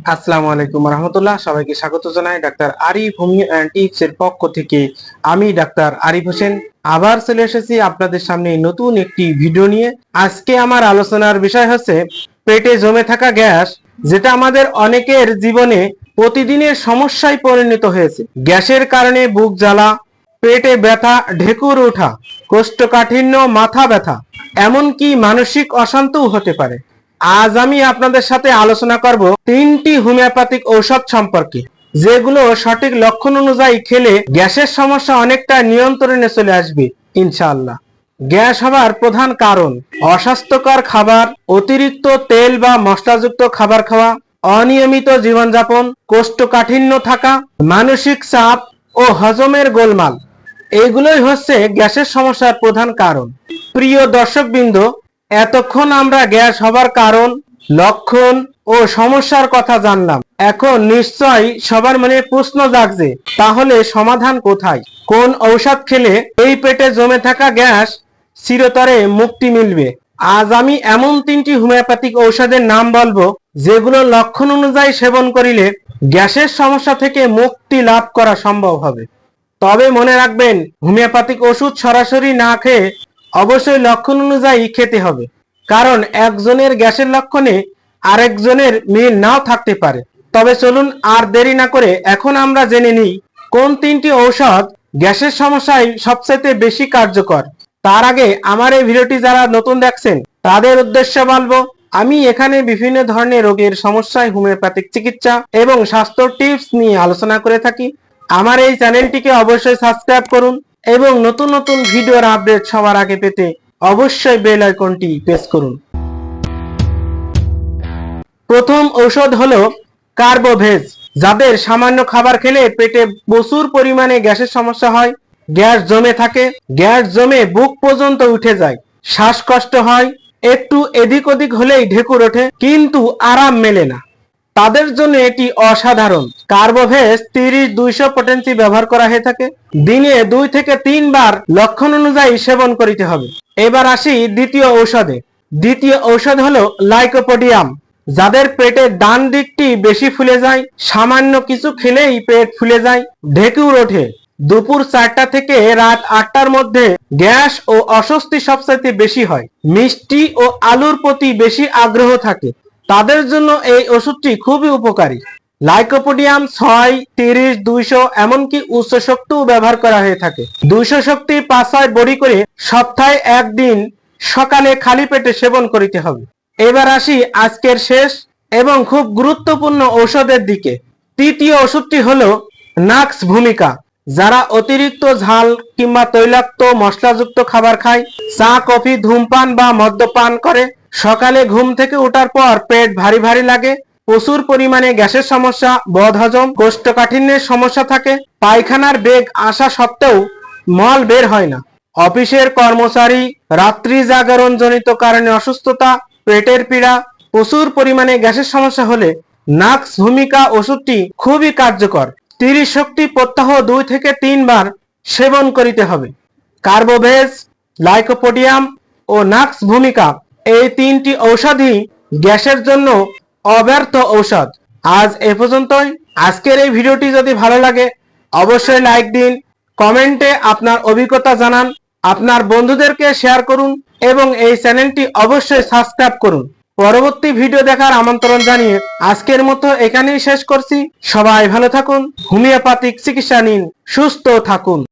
আসসালামু আলাইকুম রহমতুল্লাহ। সবাইকে স্বাগত জানাই doctor Arif homeo and tips এর পক্ষ থেকে। আমি ডাক্তার আরিফ হোসেন আবার চলে এসেছি আপনাদের সামনে নতুন একটি ভিডিও নিয়ে। আজকে আমার আলোচনার বিষয় হচ্ছে পেটে জমে থাকা গ্যাস, যেটা আমাদের অনেকের জীবনে প্রতিদিনের সমস্যায় পরিণত হয়েছে। গ্যাসের কারণে বুক জ্বালা, পেটে ব্যথা, ঢেকুর ওঠা, কোষ্ঠকাঠিন্য, মাথা ব্যথা, এমনকি মানসিক অশান্তিও হতে পারে। আজ আমি আপনাদের সাথে আলোচনা করব তিনটি হোমিওপ্যাথিক ঔষধ সম্পর্কে, যেগুলো সঠিক লক্ষণ অনুযায়ী খেলে গ্যাসের সমস্যা অনেকটা নিয়ন্ত্রণে চলে আসবে ইনশাআল্লাহ। গ্যাস হবার প্রধান কারণ: অস্বাস্থ্যকর খাবার, অতিরিক্ত তেল বা মশলাযুক্ত খাবার খাওয়া, অনিয়মিত জীবনযাপন, কোষ্ঠকাঠিন্য থাকা, মানসিক চাপ ও হজমের গোলমাল। এইগুলোই হচ্ছে গ্যাসের সমস্যার প্রধান কারণ। প্রিয় দর্শকবৃন্দ, এতক্ষণ আমরা গ্যাস হবার কারণ, লক্ষণ ও সমস্যার কথা জানলাম। এখন নিশ্চয়ই সবার মনে প্রশ্ন জাগছে, তাহলে সমাধান কোথায়? কোন ঔষধ খেলে এই পেটে জমে থাকা গ্যাস চিরতরে মুক্তি মিলবে? আজ আমি এমন তিনটি হোমিওপ্যাথিক ঔষধের নাম বলবো, যেগুলো লক্ষণ অনুযায়ী সেবন করিলে গ্যাসের সমস্যা থেকে মুক্তি লাভ করা সম্ভব হবে। তবে মনে রাখবেন, হোমিওপ্যাথিক ওষুধ সরাসরি না খেয়ে অবশ্যই লক্ষণ অনুযায়ী খেতে হবে, কারণ একজনের গ্যাসের লক্ষণে আরেকজনের মিল নাও থাকতে পারে। তবে চলুন আর দেরি না করে এখন আমরা জেনে নিই কোন তিনটি ঔষধ গ্যাসের সমস্যায় সবচেয়ে বেশি কার্যকর। তার আগে আমার এই ভিডিওটি যারা নতুন দেখছেন তাদের উদ্দেশ্যে বলবো, আমি এখানে বিভিন্ন ধরনের রোগের সমস্যায় হোমিওপ্যাথিক চিকিৎসা এবং স্বাস্থ্য টিপস নিয়ে আলোচনা করে থাকি। আমার এই চ্যানেলটিকে অবশ্যই সাবস্ক্রাইব করুন এবং নতুন নতুন ভিডিওর আপডেট সবার আগে পেতে অবশ্যই বেল আইকনটি প্রেস করুন। প্রথম ঔষধ হলো কার্বোভেজ। যাদের সামান্য খাবার খেলে পেটে প্রচুর পরিমাণে গ্যাসের সমস্যা হয়, গ্যাস জমে থাকে, গ্যাস জমে বুক পর্যন্ত উঠে যায়, শ্বাসকষ্ট হয়, একটু এদিক ওদিক হলেই ঢেকুর ওঠে, কিন্তু আরাম মেলে না, তাদের জন্য এটি অসাধারণ। কার্বোভেজ 30-200 পটেন্সি ব্যবহার করা হয়ে থাকে। দিনে 2 থেকে 3 বার লক্ষণ অনুযায়ী সেবন করিতে হবে। এবার আসি দ্বিতীয় ঔষধে। দ্বিতীয় ঔষধ হলো লাইকোপোডিয়াম। যাদের পেটের ডান দিকটি বেশি ফুলে যায়, সামান্য কিছু খেলেই পেট ফুলে যায়, ঢেকুর ওঠে, দুপুর 4টা থেকে রাত 8টার মধ্যে গ্যাস ও অস্বস্তি সবচাইতে বেশি হয়, মিষ্টি ও আলুর প্রতি বেশি আগ্রহ থাকে, তাদের জন্য এই ওষুধটি খুবই উপকারী। লাইকোপোডিয়াম 6, 30, 200 এমনকি উচ্চ শক্তিও ব্যবহার করা হয়ে থাকে। 200 শক্তি 5-6 বড়ি করে সপ্তাহে একদিন সকালে খালি পেটে সেবন করিতে হবে। এবার আসি আজকের শেষ এবং খুব গুরুত্বপূর্ণ ঔষধের দিকে। তৃতীয় ওষুধটি হলো নাক্স ভূমিকা। যারা অতিরিক্ত ঝাল কিংবা তৈলাক্ত মশলাযুক্ত খাবার খায়, চা, কফি, ধূমপান বা মদ্যপান করে, সকালে ঘুম থেকে ওঠার পর পেট ভারী ভারী লাগে, প্রচুর পরিমাণে গ্যাসের সমস্যা, বদহজম, কোষ্ঠকাঠিন্যের সমস্যা থাকে, পায়খানার বেগ আসা সত্ত্বেও মল বের হয় না, অফিসের কর্মচারী, রাত্রি জাগরণ জনিত কারণে অসুস্থতা, পেটের পীড়া, প্রচুর পরিমাণে গ্যাসের সমস্যা হলে নাক্স ভূমিকা ওষুধটি খুবই কার্যকর। 30 শক্তি প্রত্যহ 2 থেকে 3 বার সেবন করিতে হবে। কার্বোভেজ, লাইকোপোডিয়াম ও নাক্স ভূমিকা এই তিনটি ঔষধই গ্যাসের জন্য অব্যর্থ ঔষধ। আজ এ পর্যন্তই। আজকের এই ভিডিওটি যদি ভালো লাগে অবশ্যই লাইক দিন, কমেন্টে আপনার অভিজ্ঞতা জানান, আপনার বন্ধুদেরকে শেয়ার করুন এবং এই চ্যানেলটি অবশ্যই সাবস্ক্রাইব করুন। পরবর্তী ভিডিও দেখার আমন্ত্রণ জানিয়ে আজকের মতো এখানেই শেষ করছি। সবাই ভালো থাকুন, হোমিওপ্যাথিক চিকিৎসা নিন, সুস্থ থাকুন।